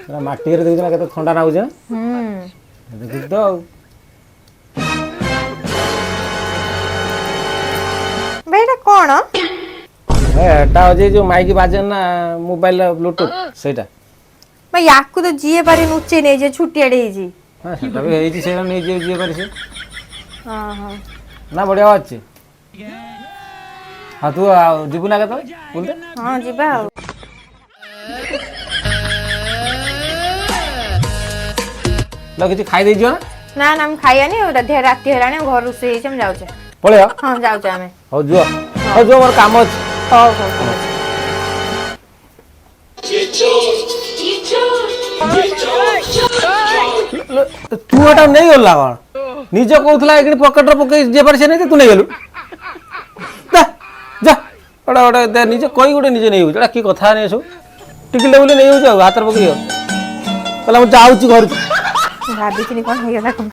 ମାଟିରେ ଦେଖୁଛ ନା କେତେ ଥଣ୍ଡା ଲାଗୁଛି ନା ଦେଖୁଛୁ ତ ଆଉ ଭାଇଟା କଣ ଏଟା ହଉଛି ଯୋଉ ମାଇକି ବାଜେ ନା ମୋବାଇଲ ବ୍ଲୁଟୁଥ ସେଇଟା ଭାଇ ୟାକୁ ତ ଯିଏ ପାରି ନୁଚେଇ ନେଇଛି ଛୁଟିଆଟେ ହେଇଛି ହଁ ସେଟା ବି ହେଇଛି ସେଇଟା ନେଇଯିବ ଯିଏ ପାରି ସେ ହଁ ନା ବଢିଆ ଅଛି ହଁ ତୁ ଆଉ ଯିବୁ ନା କେତେବେଳେ ବୁଲତେ ହଁ ଯିବା ଆଉ କିଛି ଖାଇ ଦେଇଯିବ ନା ନା ମୁଁ ଖାଇବାନି ରାତି ହେଲାଣି ଘର ରୋଷେଇ ହେଇଛି ଆମେ ଯାଉଛେ ପଳେଇବ ହଁ ଯାଉଛେ ଆମେ ହଉ ଯୁଅ ହଉ ଯୁଅ ମୋର କାମ ଅଛି ହଉ ହଉ ଠିକ ଅଛି ତୁ ଏଟା ନେଇଗଲା କଣ ନିଜେ କହୁଥିଲା ଏଇଠି ପକେଟରେ ପକେଇ ଯିଏ ପାରି ସେ ନେଇ ତୁ ନେଇଗଲୁ ଯା ଏଟା ଗୋଟେ ନିଜେ କହି ଗୋଟେ ନିଜେ ନେଇଯାଉଛି ଏଟା କି କଥା ନେଇ ସବୁ ଟିକିଲେ ବୋଲି ନେଇଯାଉଛି ଆଉ ହାତରେ ପକେଇ କହିଲା ମୁଁ ଯାଉଛି ଘରକୁ ଭାବିଥିଲି କଣ ହେଇଗଲା